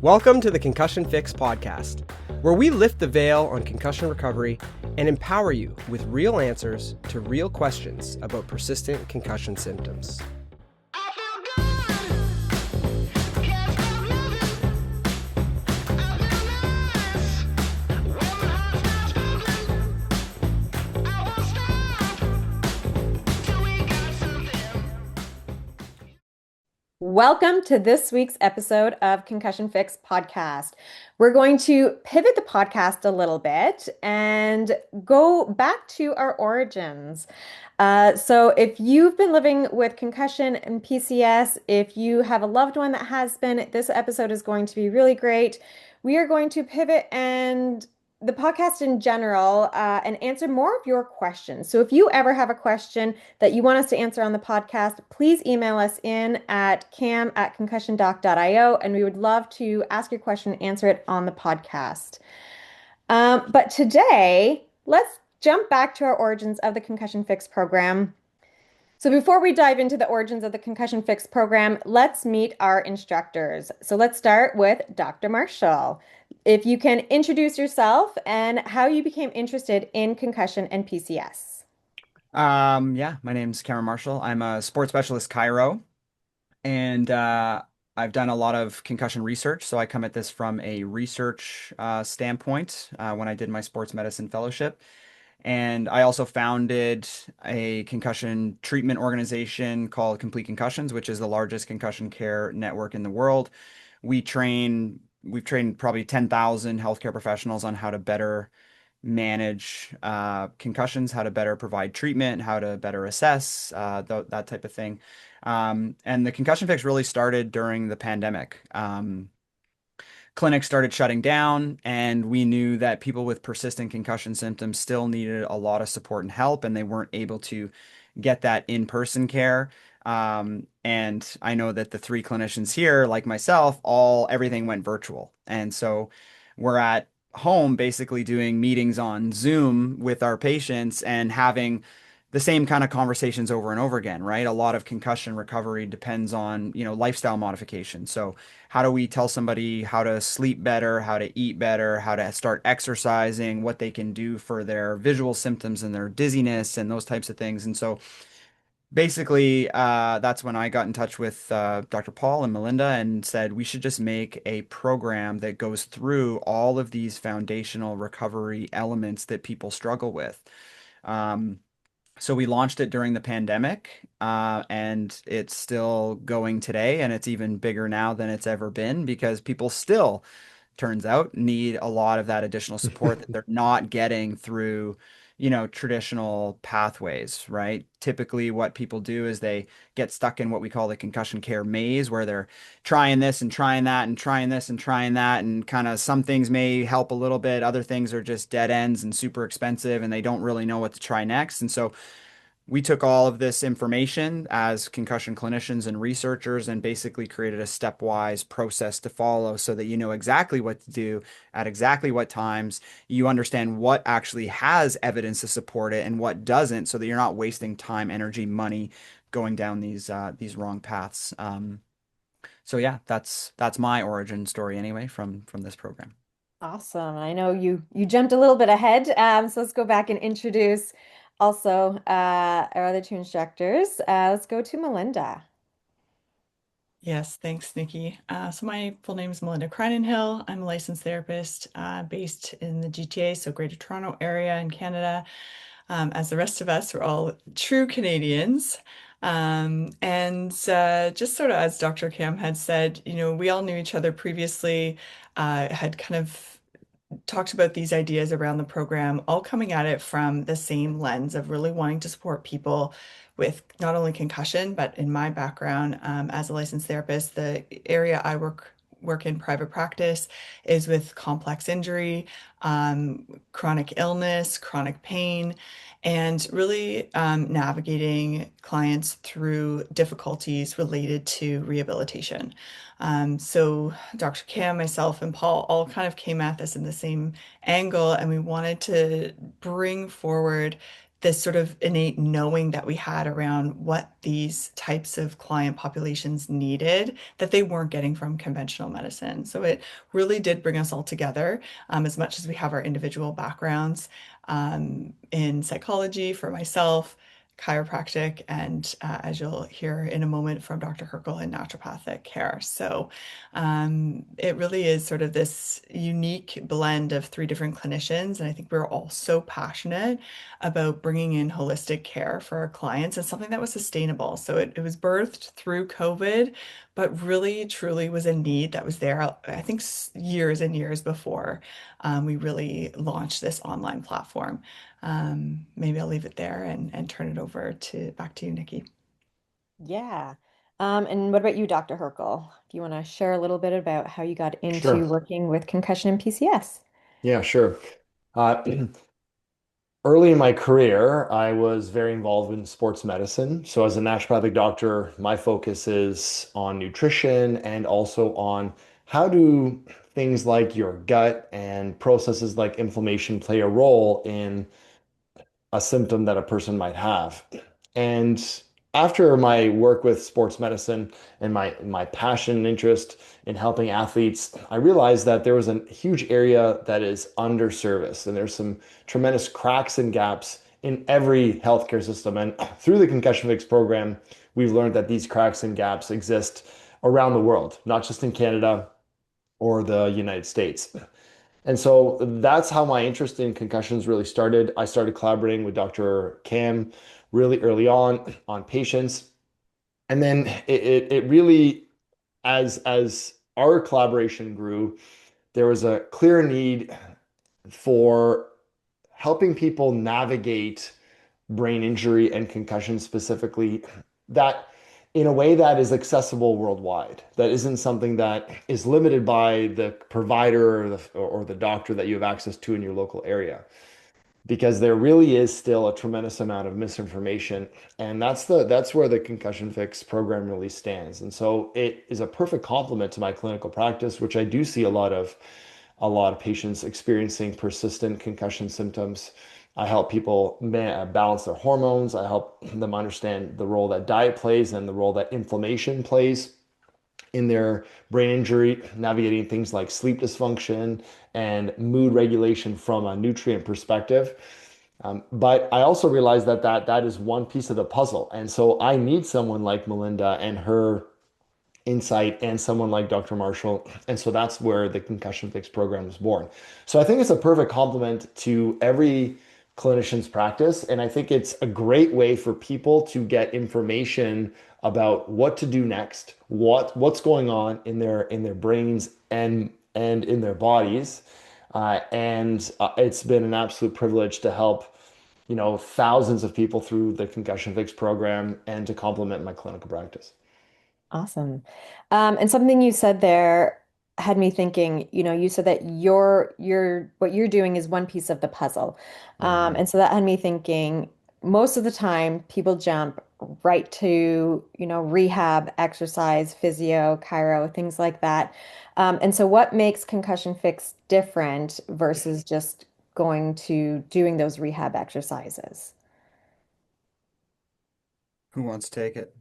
Welcome to the Concussion Fix podcast, where we lift the veil on concussion recovery and empower you with real answers to real questions about persistent concussion symptoms. Welcome to this week's episode of Concussion Fix podcast. We're going to pivot the podcast a little bit and go back to our origins. So if you've been living with concussion and PCS, if you have a loved one that has been, this episode is going to be really great. We are going to pivot and the podcast in general and answer more of your questions. So if you ever have a question that you want us to answer on the podcast, please email us in at cam@concussiondoc.io, and we would love to ask your question and answer it on the podcast. But today, let's jump back to our origins of the Concussion Fix program. So before we dive into the origins of the Concussion Fix program, let's meet our instructors. So let's start with Dr. Marshall. If you can introduce yourself and how you became interested in concussion and PCS. My name's Cameron Marshall. I'm a sports specialist chiro, and I've done a lot of concussion research. So I come at this from a research standpoint when I did my sports medicine fellowship. And I also founded a concussion treatment organization called Complete Concussions, which is the largest concussion care network in the world. We've trained probably 10,000 healthcare professionals on how to better manage concussions, how to better provide treatment, how to better assess that type of thing. And the Concussion Fix really started during the pandemic. Clinics started shutting down, and we knew that people with persistent concussion symptoms still needed a lot of support and help, and they weren't able to get that in-person care. And I know that the three clinicians here, like myself, everything went virtual. And so we're at home basically doing meetings on Zoom with our patients and having the same kind of conversations over and over again, right? A lot of concussion recovery depends on, lifestyle modification. So how do we tell somebody how to sleep better, how to eat better, how to start exercising, what they can do for their visual symptoms and their dizziness and those types of things. And so basically, that's when I got in touch with Dr. Paul and Melinda and said we should just make a program that goes through all of these foundational recovery elements that people struggle with. So we launched it during the pandemic, and it's still going today, and it's even bigger now than it's ever been because people still, turns out, need a lot of that additional support that they're not getting through, traditional pathways, right? Typically, what people do is they get stuck in what we call the concussion care maze, where they're trying this and trying that and trying this and trying that, and kind of some things may help a little bit, other things are just dead ends and super expensive, and they don't really know what to try next. And so we took all of this information as concussion clinicians and researchers and basically created a stepwise process to follow so that you know exactly what to do at exactly what times. You understand what actually has evidence to support it and what doesn't, so that you're not wasting time, energy, money going down these wrong paths. So yeah, that's my origin story anyway from this program. Awesome. I know you jumped a little bit ahead. So let's go back and introduce also our other two instructors. Let's go to Melinda. Yes, thanks, Nikki. So my full name is Melinda Kryinhill. I'm a licensed therapist based in the GTA, so Greater Toronto area in Canada. As the rest of us, we're all true Canadians. Just sort of as Dr. Cam had said, we all knew each other previously, had kind of talked about these ideas around the program, all coming at it from the same lens of really wanting to support people with not only concussion, but in my background as a licensed therapist, the area I work in private practice is with complex injury, chronic illness, chronic pain, and really navigating clients through difficulties related to rehabilitation. So Dr. Cam, myself, and Paul all kind of came at this in the same angle, and we wanted to bring forward this sort of innate knowing that we had around what these types of client populations needed that they weren't getting from conventional medicine. So it really did bring us all together, as much as we have our individual backgrounds, in psychology for myself, chiropractic, and as you'll hear in a moment from Dr. Herkl, in naturopathic care. So it really is sort of this unique blend of three different clinicians. And I think we're all so passionate about bringing in holistic care for our clients and something that was sustainable. So it was birthed through COVID, but really truly was a need that was there, I think, years and years before we really launched this online platform. Maybe I'll leave it there and turn it over to back to you, Nikki. Yeah. And what about you, Dr. Herkl? Do you want to share a little bit about how you got into Sure. working with concussion and PCS? Yeah, sure. Uh, Early in my career, I was very involved in sports medicine. So, as a naturopathic doctor, my focus is on nutrition and also on how do things like your gut and processes like inflammation play a role in a symptom that a person might have. And after my work with sports medicine and my passion and interest in helping athletes, I realized that there was a huge area that is underserviced, and there's some tremendous cracks and gaps in every healthcare system. And through the Concussion Fix program, we've learned that these cracks and gaps exist around the world, not just in Canada or the United States. And so that's how my interest in concussions really started. I started collaborating with Dr. Cam really early on patients. And then it really, as our collaboration grew, there was a clear need for helping people navigate brain injury and concussion specifically, that in a way that is accessible worldwide, that isn't something that is limited by the provider or the doctor that you have access to in your local area, because there really is still a tremendous amount of misinformation, and that's where the Concussion Fix program really stands. And so it is a perfect complement to my clinical practice, which I do see a lot of patients experiencing persistent concussion symptoms. I help people balance their hormones. I help them understand the role that diet plays and the role that inflammation plays in their brain injury, navigating things like sleep dysfunction and mood regulation from a nutrient perspective. But I also realize that is one piece of the puzzle. And so I need someone like Melinda and her insight and someone like Dr. Marshall. And so that's where the Concussion Fix program was born. So I think it's a perfect complement to every clinician's practice. And I think it's a great way for people to get information about what to do next, what's going on in their brains and in their bodies. And it's been an absolute privilege to help, thousands of people through the Concussion Fix program and to complement my clinical practice. Awesome. And something you said there had me thinking, you said that what you're doing is one piece of the puzzle. Mhm. And so that had me thinking most of the time people jump right to, rehab, exercise, physio, chiro, things like that. And so what makes Concussion Fix different versus just going to doing those rehab exercises? Who wants to take it?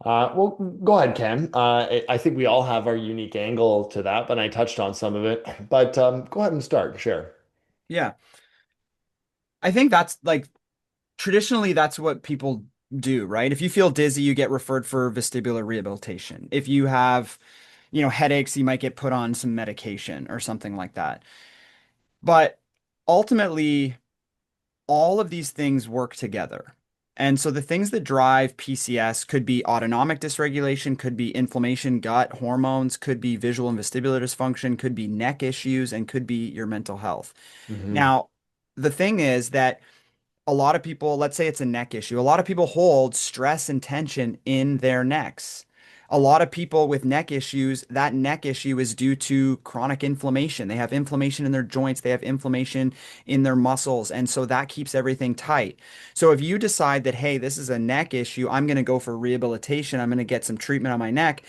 Well, go ahead, Ken. I think we all have our unique angle to that, but I touched on some of it. But go ahead and start, share. Yeah. I think that's like traditionally that's what people do, right? If you feel dizzy, you get referred for vestibular rehabilitation. If you have, headaches, you might get put on some medication or something like that. But ultimately, all of these things work together. And so the things that drive PCS could be autonomic dysregulation, could be inflammation, gut, hormones, could be visual and vestibular dysfunction, could be neck issues, and could be your mental health. Hmm. Now, the thing is that a lot of people, let's say it's a neck issue, a lot of people hold stress and tension in their necks. A lot of people with neck issues, that neck issue is due to chronic inflammation. They have inflammation in their joints, they have inflammation in their muscles, and so that keeps everything tight. So if you decide that, hey, this is a neck issue, I'm going to go for rehabilitation, I'm going to get some treatment on my neck,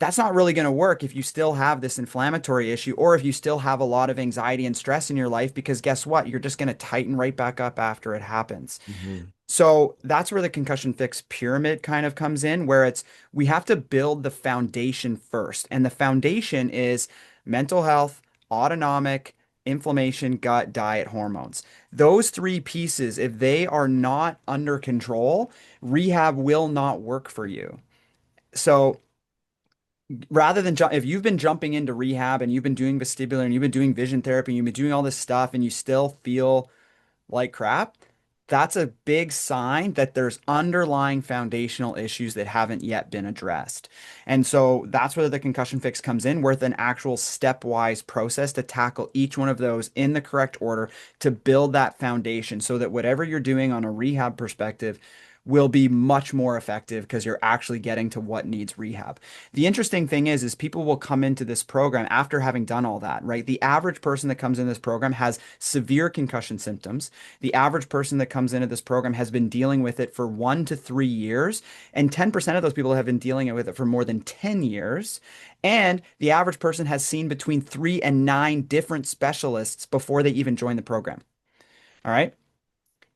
that's not really going to work if you still have this inflammatory issue or if you still have a lot of anxiety and stress in your life, because guess what? You're just going to tighten right back up after it happens. Mhm. So that's where the concussion fix pyramid kind of comes in, where we have to build the foundation first. And the foundation is mental health, autonomic, inflammation, gut, diet, hormones. Those three pieces, if they are not under control, rehab will not work for you. So rather than if you've been jumping into rehab and you've been doing vestibular and you've been doing vision therapy and you've been doing all this stuff and you still feel like crap, that's a big sign that there's underlying foundational issues that haven't yet been addressed. And so that's where the concussion fix comes in, with an actual stepwise process to tackle each one of those in the correct order to build that foundation so that whatever you're doing on a rehab perspective will be much more effective because you're actually getting to what needs rehab. The interesting thing is people will come into this program after having done all that, right? The average person that comes in this program has severe concussion symptoms. The average person that comes into this program has been dealing with it for 1 to 3 years, and 10% of those people have been dealing with it for more than 10 years. And the average person has seen between 3 and 9 different specialists before they even join the program. All right.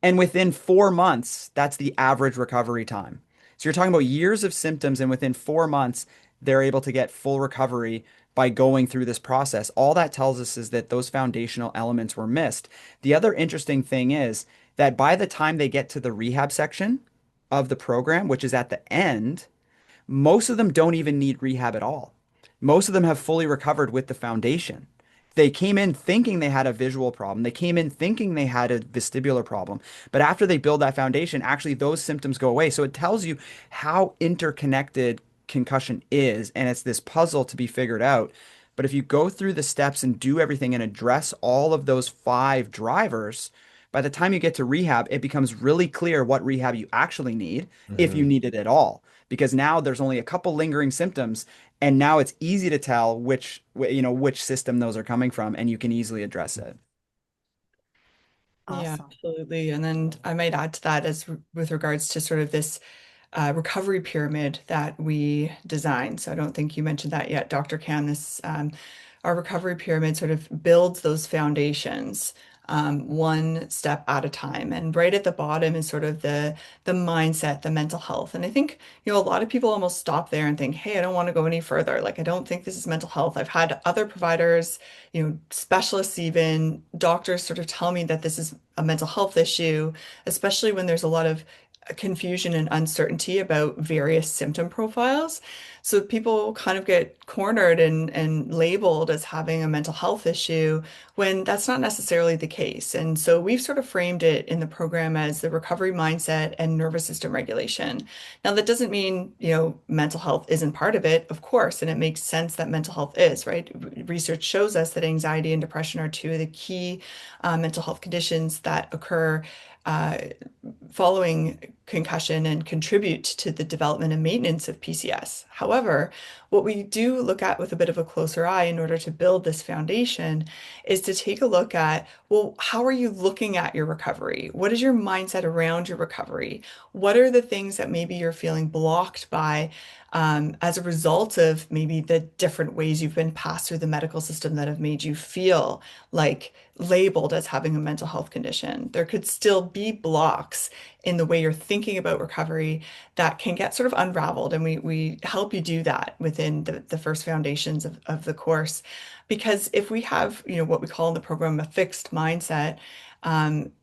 And within 4 months, that's the average recovery time. So you're talking about years of symptoms, and within 4 months, they're able to get full recovery by going through this process. All that tells us is that those foundational elements were missed. The other interesting thing is that by the time they get to the rehab section of the program, which is at the end, most of them don't even need rehab at all. Most of them have fully recovered with the foundation. They came in thinking they had a visual problem. They came in thinking they had a vestibular problem. But after they build that foundation, actually those symptoms go away. So it tells you how interconnected concussion is. And it's this puzzle to be figured out. But if you go through the steps and do everything and address all of those 5 drivers, by the time you get to rehab, it becomes really clear what rehab you actually need, if you Mhm. need it at all. Because now there's only a couple lingering symptoms, and now it's easy to tell which system those are coming from, and you can easily address it. Yeah, Awesome. absolutely. And then I might add to that as with regards to sort of this recovery pyramid that we designed. So I don't think you mentioned that yet, Dr. Cam. Our recovery pyramid sort of builds those foundations one step at a time. And right at the bottom is sort of the mindset, the mental health. And I think, a lot of people almost stop there and think, hey, I don't want to go any further. Like, I don't think this is mental health. I've had other providers, specialists, even doctors sort of tell me that this is a mental health issue, especially when there's a lot of confusion and uncertainty about various symptom profiles. So people kind of get cornered and labeled as having a mental health issue when that's not necessarily the case. And so we've sort of framed it in the program as the recovery mindset and nervous system regulation. Now, that doesn't mean, mental health isn't part of it, of course, and it makes sense that mental health is, right? Research shows us that anxiety and depression are two of the key mental health conditions that occur uh, following concussion and contribute to the development and maintenance of PCS. However, what we do look at with a bit of a closer eye in order to build this foundation is to take a look at, well, how are you looking at your recovery? What is your mindset around your recovery? What are the things that maybe you're feeling blocked by as a result of maybe the different ways you've been passed through the medical system that have made you feel like labeled as having a mental health condition? There could still be blocks in the way you're thinking about recovery that can get sort of unraveled. And we help you do that within the first foundations of the course. Because if we have, what we call in the program a fixed mindset,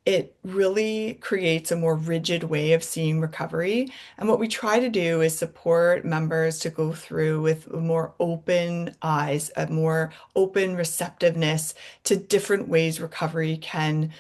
it really creates a more rigid way of seeing recovery. And what we try to do is support members to go through with more open eyes, a more open receptiveness to different ways recovery can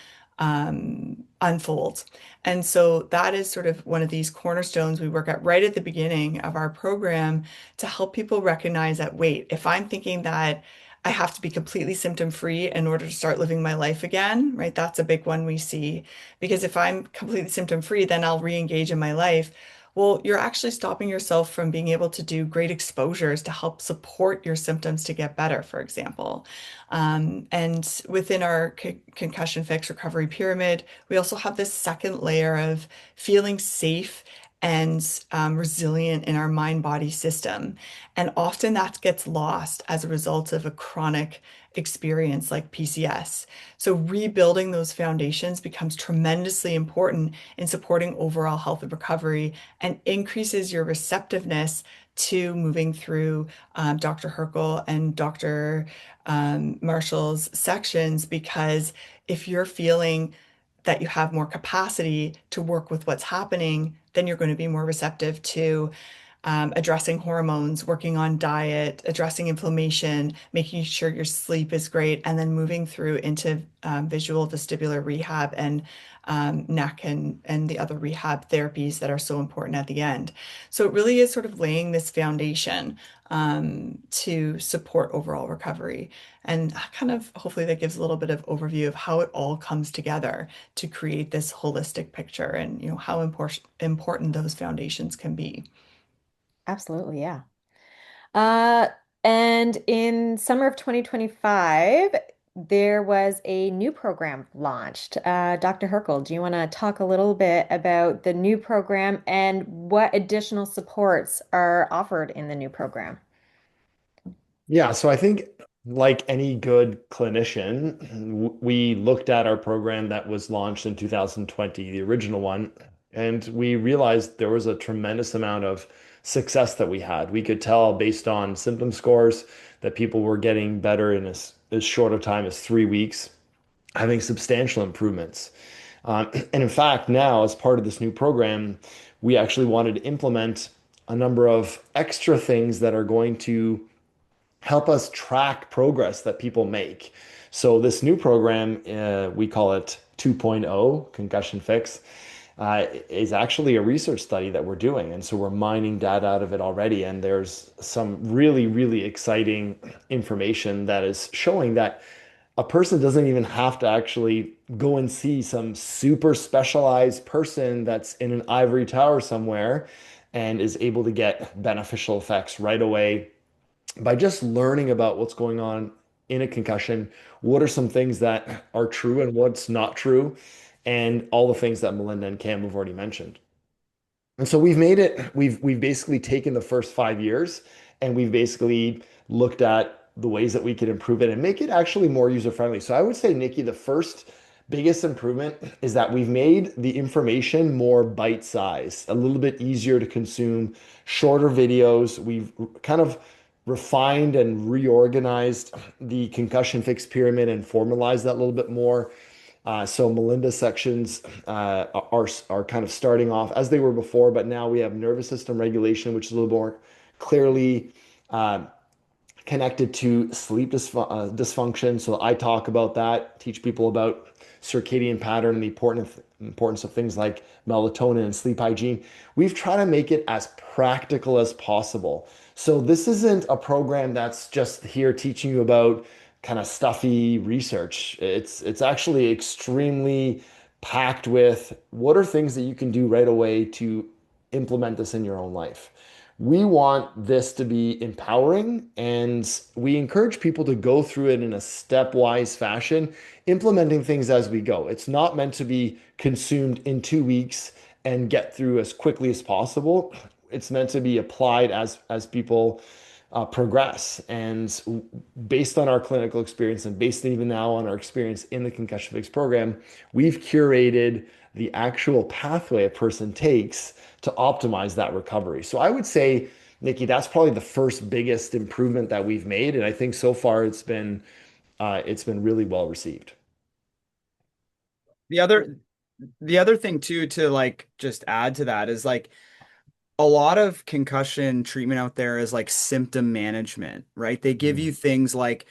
unfold. And so that is sort of one of these cornerstones we work at right at the beginning of our program to help people recognize that, wait, if I'm thinking that I have to be completely symptom free in order to start living my life again, right? That's a big one we see. Because if I'm completely symptom free, then I'll re-engage in my life. Well, you're actually stopping yourself from being able to do great exposures to help support your symptoms to get better, for example. And within our concussion fix recovery pyramid, we also have this second layer of feeling safe and resilient in our mind-body system. And often that gets lost as a result of a chronic experience like PCS. So rebuilding those foundations becomes tremendously important in supporting overall health and recovery and increases your receptiveness to moving through Dr. Herkl and Dr. Marshall's sections, because if you're feeling that you have more capacity to work with what's happening, then you're going to be more receptive to addressing hormones, working on diet, addressing inflammation, making sure your sleep is great, and then moving through into visual vestibular rehab and neck and the other rehab therapies that are so important at the end. So it really is sort of laying this foundation to support overall recovery. And kind of hopefully that gives a little bit of overview of how it all comes together to create this holistic picture and how important those foundations can be. Absolutely, yeah. Uh, and in summer of 2025, there was a new program launched. Dr. Herkl, do you want to talk a little bit about the new program and what additional supports are offered in the new program? Yeah, so I think like any good clinician, we looked at our program that was launched in 2020, the original one, and we realized there was a tremendous amount of success that we had. We could tell based on symptom scores that people were getting better in as short a time as 3 weeks, having substantial improvements. And in fact, now as part of this new program, we actually wanted to implement a number of extra things that are going to help us track progress that people make. So this new program, we call it 2.0, Concussion Fix, is actually a research study that we're doing. And so we're mining data out of it already. And there's some really, really exciting information that is showing that a person doesn't even have to actually go and see some super specialized person that's in an ivory tower somewhere and is able to get beneficial effects right away by just learning about what's going on in a concussion. What are some things that are true and what's not true, and all the things that Melinda and Cam have already mentioned. And so we've basically taken the first 5 years and we've basically looked at the ways that we could improve it and make it actually more user friendly. So I would say, Nikki, the first biggest improvement is that we've made the information more bite sized, a little bit easier to consume, shorter videos. We've kind of refined and reorganized the concussion fix pyramid and formalized that a little bit more. So Melinda's sections are kind of starting off as they were before, but now we have nervous system regulation, which is a little more clearly connected to sleep dysfunction. So I talk about that, teach people about circadian pattern and the importance of things like melatonin and sleep hygiene. We've tried to make it as practical as possible. So this isn't a program that's just here teaching you about kind of stuffy research. It's actually extremely packed with what are things that you can do right away to implement this in your own life. We want this to be empowering, and we encourage people to go through it in a stepwise fashion, implementing things as we go. It's not meant to be consumed in 2 weeks and get through as quickly as possible. It's meant to be applied as people progress. And based on our clinical experience and based even now on our experience in the Concussion Fix program, we've curated the actual pathway a person takes to optimize that recovery. So I would say, Nikki, that's probably the first biggest improvement that we've made. And I think so far it's been really well received. The other the other thing too to like just add to that is like a lot of concussion treatment out there is like symptom management, right? They give you things like,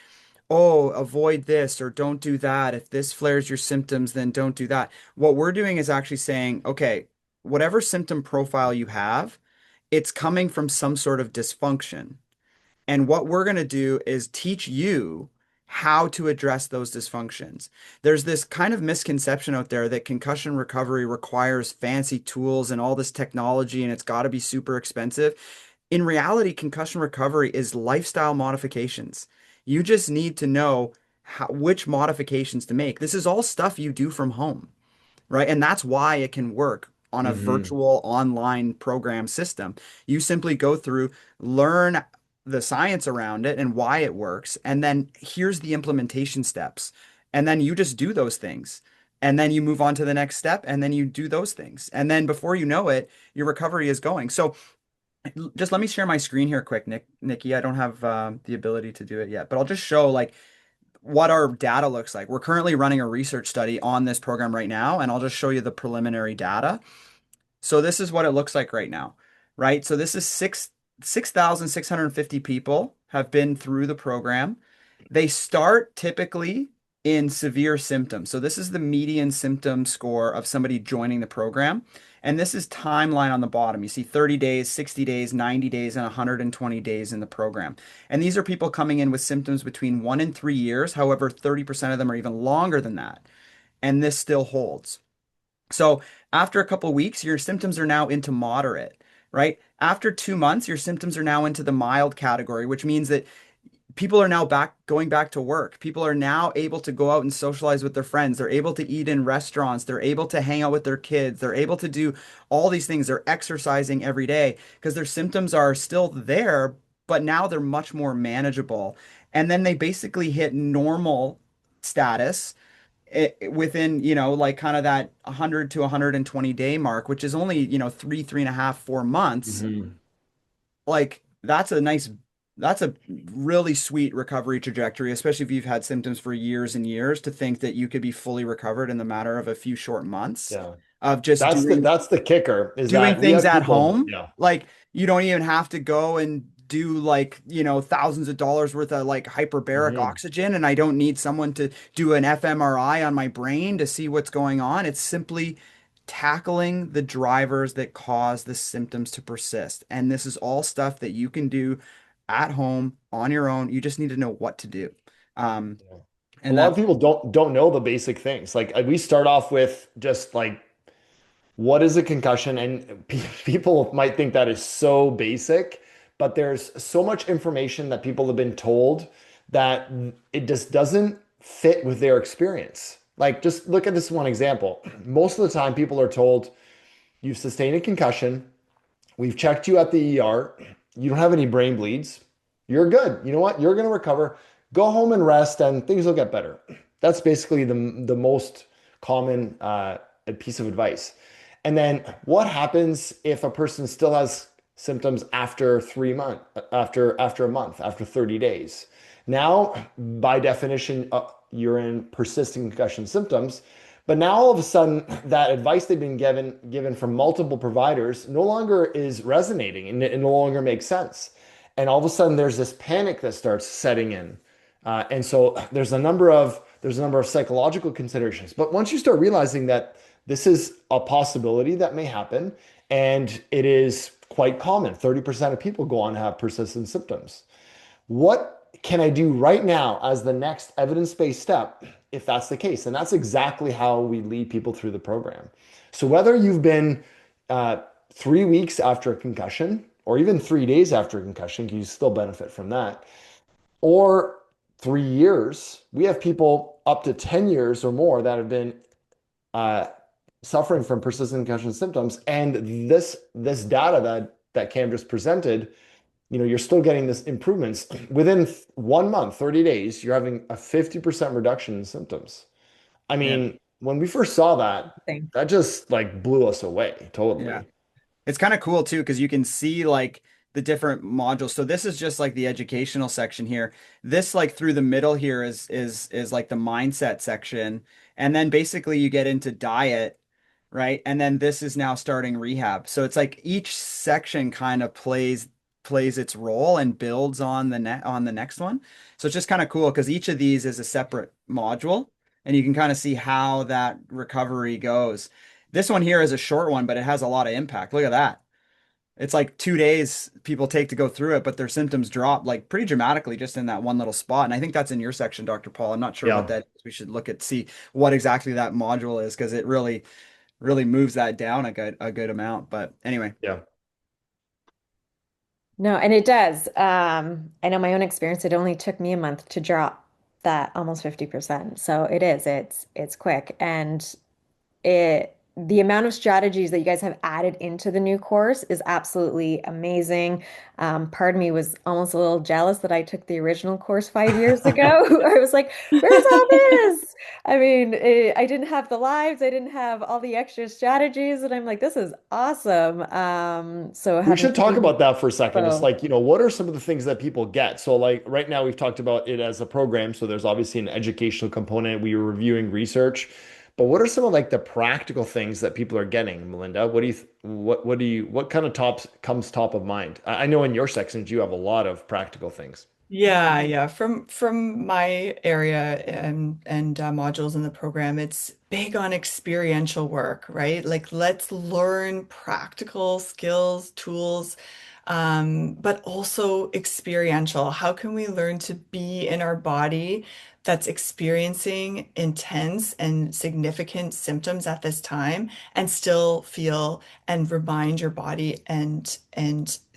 oh, avoid this or don't do that. If this flares your symptoms, then don't do that. What we're doing is actually saying, okay, whatever symptom profile you have, it's coming from some sort of dysfunction. And what we're going to do is teach you how to address those dysfunctions. There's this kind of misconception out there that concussion recovery requires fancy tools and all this technology and it's got to be super expensive. In reality, concussion recovery is lifestyle modifications. You just need to know which modifications to make. This is all stuff you do from home, right? And that's why it can work on a Hmm. virtual online program system. You simply go through, learn the science around it and why it works, and then here's the implementation steps. And then you just do those things. And then you move on to the next step, and then you do those things. And then before you know it, your recovery is going. So just let me share my screen here quick, Nikki. I don't have the ability to do it yet, but I'll just show like what our data looks like. We're currently running a research study on this program right now, and I'll just show you the preliminary data. So this is what it looks like right now, right? So this is 6,650 people have been through the program. They start typically in severe symptoms. So this is the median symptom score of somebody joining the program. And this is timeline on the bottom. You see 30 days, 60 days, 90 days, and 120 days in the program. And these are people coming in with symptoms between 1 and 3 years. However, 30% of them are even longer than that. And this still holds. So after a couple of weeks, your symptoms are now into moderate, right? After 2 months, your symptoms are now into the mild category, which means that people are now going back to work. People are now able to go out and socialize with their friends. They're able to eat in restaurants. They're able to hang out with their kids. They're able to do all these things. They're exercising every day because their symptoms are still there, but now they're much more manageable. And then they basically hit normal status within, like kind of that 100 to 120 day mark, which is only, 3.5, 4 months. Hmm. Like that's a really sweet recovery trajectory, especially if you've had symptoms for years and years, to think that you could be fully recovered in the matter of a few short months Yeah. of just That's the kicker is doing that we things have at people, home. yeah. Like you don't even have to go and do like, thousands of dollars worth of like hyperbaric Hmm. oxygen. And I don't need someone to do an fMRI on my brain to see what's going on. It's simply tackling the drivers that cause the symptoms to persist. And this is all stuff that you can do at home on your own. You just need to know what to do. Um, Yeah. A and lot of that's people don't know the basic things. Like we start off with just like what is a concussion? And people might think that is so basic, but there's so much information that people have been told that it just doesn't fit with their experience. Like, just look at this one example. Most of the time, people are told you've sustained a concussion, we've checked you at the ER, you don't have any brain bleeds, you're good. You know what? You're going to recover. Go home and rest, and things will get better. That's basically the most common piece of advice. And then what happens if a person still has symptoms after 3 months, after a month, after 30 days? Now, by definition, you're in persistent concussion symptoms. But now all of a sudden, that advice they've been given from multiple providers no longer is resonating, and it no longer makes sense. And all of a sudden, there's this panic that starts setting in. And so there's a number of psychological considerations. But once you start realizing that this is a possibility that may happen, and it is quite common, 30% of people go on to have persistent symptoms. What can I do right now as the next evidence-based step if that's the case? And that's exactly how we lead people through the program. So whether you've been 3 weeks after a concussion, or even 3 days after a concussion, you still benefit from that, or 3 years, we have people up to 10 years or more that have been uh, suffering from persistent concussion symptoms. And this data that Cam just presented, you're still getting this improvements within 1 month, 30 days, you're having a 50% reduction in symptoms. I yeah, mean, when we first saw that, Thing. that just like blew us away yeah. totally. It's kind of cool too because you can see like the different modules. So this is just like the educational section here. This like through the middle here is like the mindset section. And then basically you get into diet, right? And then this is now starting rehab. So it's like each section kind of plays its role and builds on the next one. So it's just kind of cool because each of these is a separate module and you can kind of see how that recovery goes. This one here is a short one, but it has a lot of impact. Look at that. It's like 2 days people take to go through it, but their symptoms drop like pretty dramatically just in that one little spot. And I think that's in your section, Dr. Paul. I'm not sure what Yeah. that is. We should look at see what exactly that module is because it really moves that down a good amount. But anyway, Yeah. No, and it does. I know my own experience, it only took me a month to drop that almost 50%. So it is, it's quick. And it the amount of strategies that you guys have added into the new course is absolutely amazing. Part of me was almost a little jealous that I took the original course 5 years ago. I was like, where's all this? I mean, I didn't have the lives, I didn't have all the extra strategies, and I'm like, this is awesome. So We having should talk seen about that for a second. Just so like, what are some of the things that people get? So, like, right now we've talked about it as a program. So, there's obviously an educational component. We were reviewing research, but what are some of like the practical things that people are getting, Melinda? What kind of tops comes top of mind? I know in your sections you have a lot of practical things. Yeah. From my area and modules in the program, it's big on experiential work, right? Like let's learn practical skills, tools, but also experiential. How can we learn to be in our body that's experiencing intense and significant symptoms at this time and still feel and remind your body and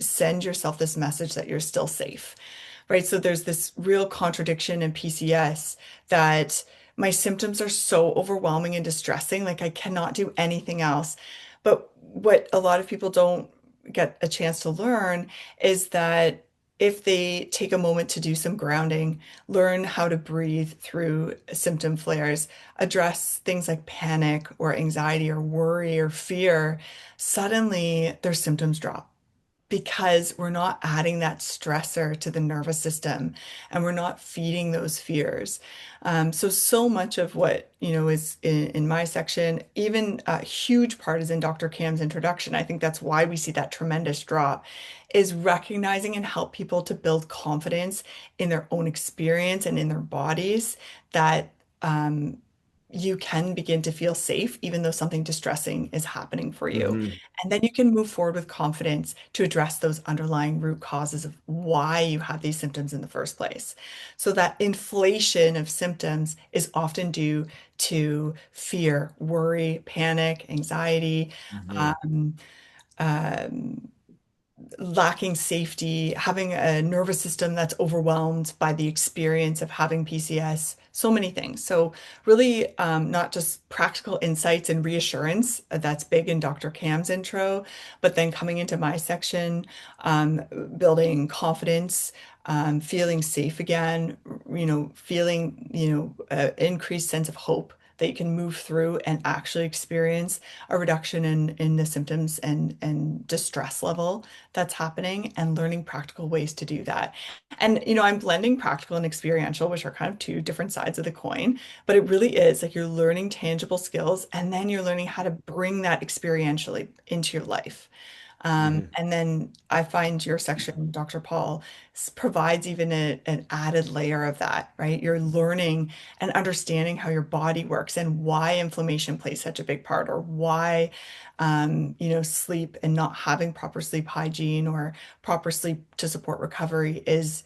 send yourself this message that you're still safe, right? So there's this real contradiction in PCS that my symptoms are so overwhelming and distressing, like I cannot do anything else. But what a lot of people don't get a chance to learn is that if they take a moment to do some grounding, learn how to breathe through symptom flares, address things like panic or anxiety or worry or fear, suddenly their symptoms drop because we're not adding that stressor to the nervous system and we're not feeding those fears. So much of what, is in my section, even a huge part is in Dr. Cam's introduction. I think that's why we see that tremendous drop is recognizing and help people to build confidence in their own experience and in their bodies that, you can begin to feel safe even though something distressing is happening for you. Hmm. And then you can move forward with confidence to address those underlying root causes of why you have these symptoms in the first place. So that inflation of symptoms is often due to fear, worry, panic, anxiety, Hmm. um, um, lacking safety, having a nervous system that's overwhelmed by the experience of having PCS, so many things. So, really, not just practical insights and reassurance, that's big in Dr. Cam's intro, but then coming into my section, um, building confidence. Feeling safe again, feeling, increased sense of hope that you can move through and actually experience a reduction in the symptoms and distress level that's happening and learning practical ways to do that. And, I'm blending practical and experiential, which are kind of two different sides of the coin, but it really is like you're learning tangible skills and then you're learning how to bring that experientially into your life. Hmm. And then I find your section, Dr. Paul, provides even an added layer of that, right? You're learning and understanding how your body works and why inflammation plays such a big part, or why, sleep and not having proper sleep hygiene or proper sleep to support recovery is,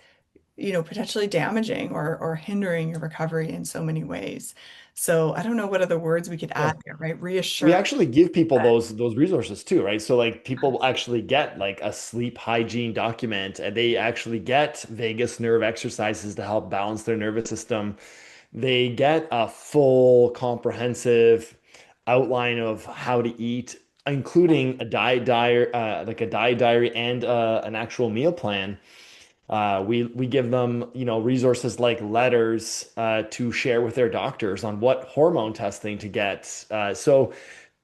potentially damaging or hindering your recovery in so many ways. So I don't know what other words we could Yeah. add here, right? We Reassurance. actually give people those resources too, right? So like people actually get like a sleep hygiene document and they actually get vagus nerve exercises to help balance their nervous system. They get a full comprehensive outline of how to eat, including a diet diary and an actual meal plan. We give them, resources like letters to share with their doctors on what hormone testing to get. So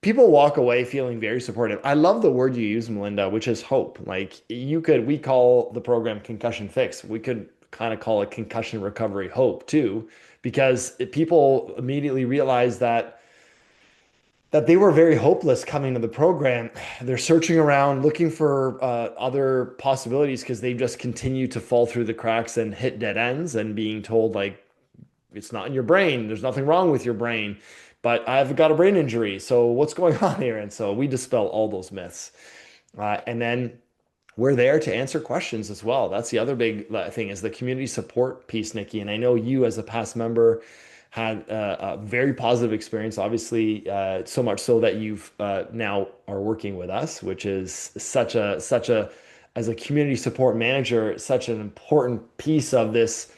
people walk away feeling very supportive. I love the word you use, Melinda, which is hope. Like we call the program Concussion Fix. We could kind of call it Concussion Recovery Hope too, because people immediately realize that they were very hopeless coming to the program. They're searching around, looking for other possibilities because they just continue to fall through the cracks and hit dead ends and being told, like, it's not in your brain. There's nothing wrong with your brain, but I've got a brain injury. So what's going on here? And so we dispel all those myths. And then we're there to answer questions as well. That's the other big thing is the community support piece, Nikki. And I know you as a past member had a very positive experience, obviously, so much so that you've now are working with us, which is as a community support manager, such an important piece of this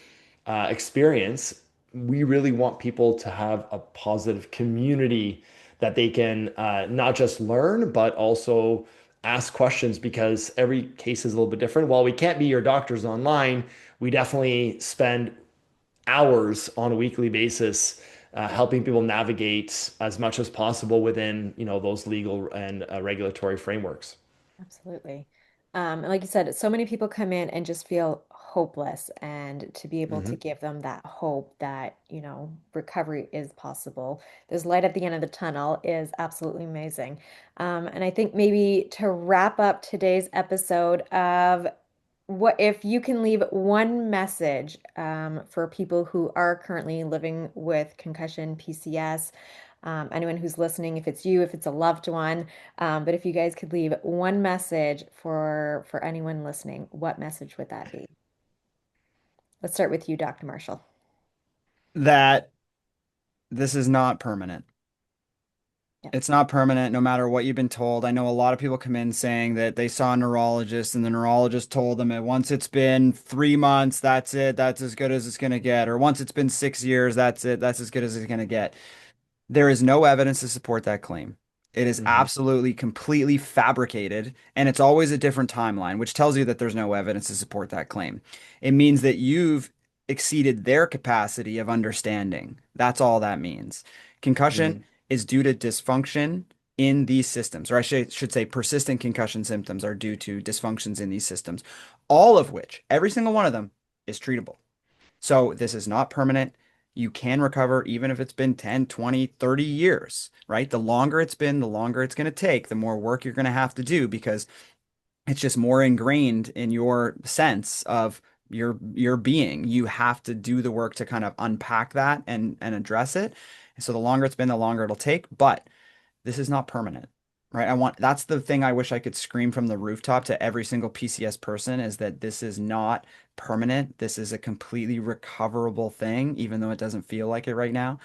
experience. We really want people to have a positive community that they can not just learn, but also ask questions because every case is a little bit different. While we can't be your doctors online, we definitely spend hours on a weekly basis helping people navigate as much as possible within, those legal and regulatory frameworks. Absolutely. And like you said, so many people come in and just feel hopeless, and to be able to Hmm. give them that hope that, recovery is possible. There's light at the end of the tunnel is absolutely amazing. And I think maybe to wrap up today's episode of what if you can leave one message for people who are currently living with concussion, PCS, anyone who's listening, if it's you, if it's a loved one, but if you guys could leave one message for anyone listening, what message would that be? Let's start with you, Dr. Marshall. That this is not permanent. Yeah. It's not permanent no matter what you've been told. I know a lot of people come in saying that they saw a neurologist and the neurologist told them that once it's been 3 months, that's it. That's as good as it's going to get. Or once it's been 6 years, that's it. That's as good as it's going to get. There is no evidence to support that claim. It is Hmm. absolutely completely fabricated, and it's always a different timeline, which tells you that there's no evidence to support that claim. It means that you've exceeded their capacity of understanding. That's all that means. Concussion Hmm. is due to dysfunction in these systems, or I should say persistent concussion symptoms are due to dysfunctions in these systems, all of which, every single one of them, is treatable. So this is not permanent. You can recover even if it's been 10, 20, 30 years, right? The longer it's been, the longer it's going to take, the more work you're going to have to do because it's just more ingrained in your sense of your being. You have to do the work to kind of unpack that and address it. And so the longer it's been, the longer it'll take, but this is not permanent. Right. That's the thing I wish I could scream from the rooftop to every single PCS person is that this is not permanent. This is a completely recoverable thing, even though it doesn't feel like it right now.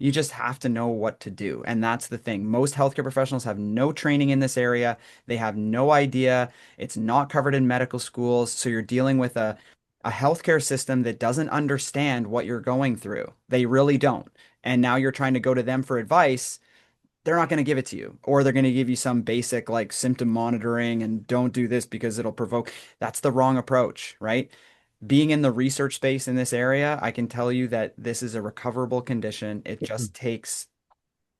You just have to know what to do. And that's the thing. Most healthcare professionals have no training in this area. They have no idea. It's not covered in medical schools. So you're dealing with a healthcare system that doesn't understand what you're going through. They really don't. And now you're trying to go to them for advice. They're not going to give it to you, or they're going to give you some basic like symptom monitoring and don't do this because it'll provoke. That's the wrong approach, right? Being in the research space in this area, I can tell you that this is a recoverable condition. It just takes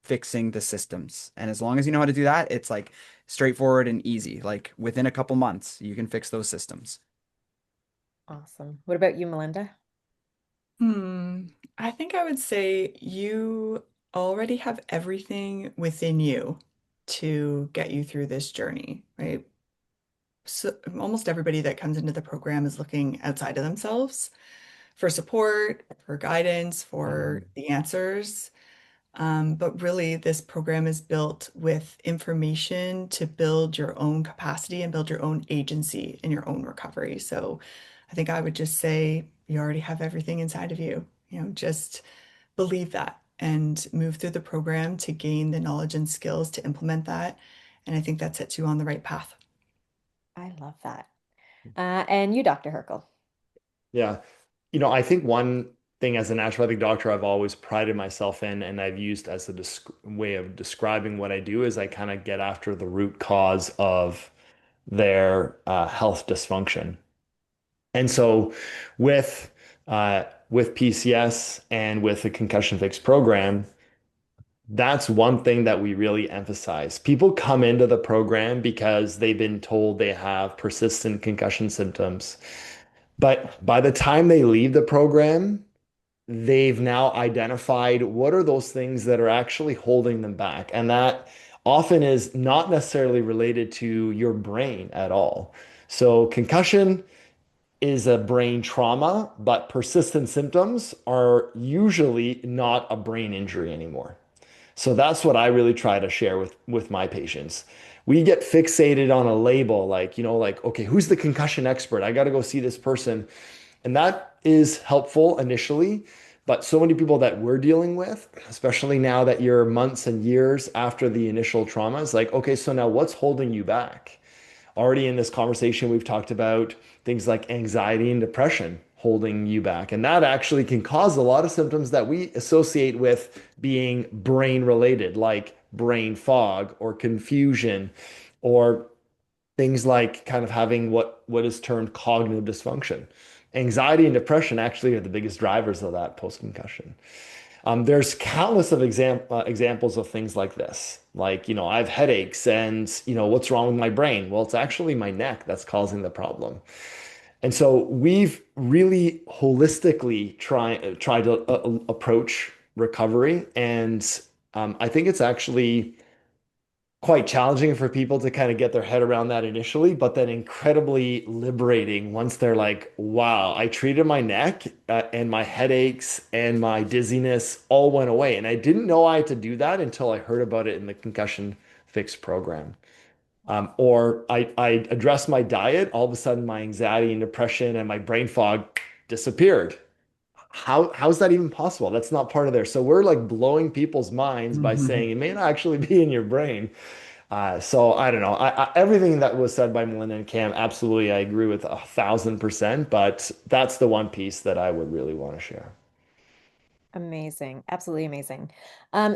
fixing the systems. And as long as you know how to do that, it's like straightforward and easy. Like within a couple months, you can fix those systems. Awesome. What about you, Melinda? Hmm. I think I would say you already have everything within you to get you through this journey, right? So almost everybody that comes into the program is looking outside of themselves for support, for guidance, for Hmm. the answers. But really, this program is built with information to build your own capacity and build your own agency in your own recovery. So I think I would just say you already have everything inside of you. Just believe that and move through the program to gain the knowledge and skills to implement that. And I think that sets you on the right path. I love that. And you, Dr. Herkl. Yeah. I think one thing as a naturopathic doctor I've always prided myself in and I've used as a way of describing what I do is I kind of get after the root cause of their health dysfunction. And so with with PCS and with the Concussion Fix program, that's one thing that we really emphasize. People come into the program because they've been told they have persistent concussion symptoms. But by the time they leave the program, they've now identified what are those things that are actually holding them back. And that often is not necessarily related to your brain at all. So concussion is a brain trauma, but persistent symptoms are usually not a brain injury anymore. So that's what I really try to share with my patients. We get fixated on a label like, like, okay, who's the concussion expert? I got to go see this person. And that is helpful initially, but so many people that we're dealing with, especially now that you're months and years after the initial trauma, is like, okay, so now what's holding you back? Already in this conversation, we've talked about things like anxiety and depression holding you back. And that actually can cause a lot of symptoms that we associate with being brain related, like brain fog or confusion, or things like kind of having what is termed cognitive dysfunction. Anxiety and depression actually are the biggest drivers of that post-concussion. There's countless of examples of things like this. Like, I have headaches and, what's wrong with my brain? Well, it's actually my neck that's causing the problem. And so we've really holistically tried to approach recovery. And I think it's actually quite challenging for people to kind of get their head around that initially, but then incredibly liberating once they're like, wow, I treated my neck and my headaches and my dizziness all went away. And I didn't know I had to do that until I heard about it in the Concussion Fix program. Or I addressed my diet, all of a sudden my anxiety and depression and my brain fog disappeared. How's that even possible? That's not part of there. So we're like blowing people's minds by saying it may not actually be in your brain. So I don't know. Everything that was said by Melinda and Cam, absolutely, I agree with 1,000%. But that's the one piece that I would really want to share. Amazing. Absolutely amazing.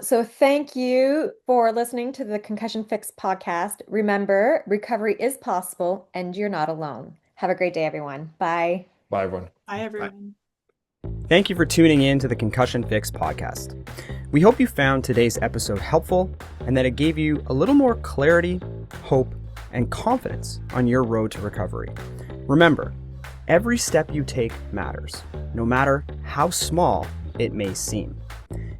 So thank you for listening to the Concussion Fix podcast. Remember, recovery is possible and you're not alone. Have a great day, everyone. Bye. Bye, everyone. Bye, everyone. Thank you for tuning in to the Concussion Fix podcast. We hope you found today's episode helpful and that it gave you a little more clarity, hope, and confidence on your road to recovery. Remember, every step you take matters, no matter how small it may seem.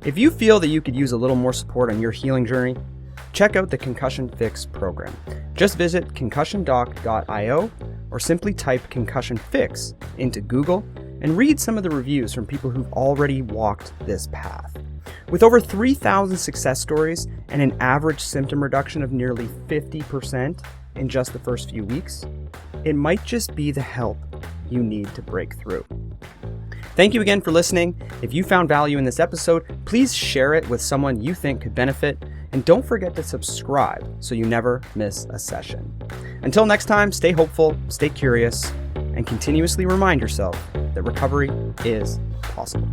If you feel that you could use a little more support on your healing journey, check out the Concussion Fix program. Just visit concussiondoc.io or simply type Concussion Fix into Google and read some of the reviews from people who've already walked this path. With over 3,000 success stories and an average symptom reduction of nearly 50% in just the first few weeks, it might just be the help you need to break through. Thank you again for listening. If you found value in this episode, please share it with someone you think could benefit, and don't forget to subscribe so you never miss a session. Until next time, stay hopeful, stay curious, and continuously remind yourself that recovery is possible.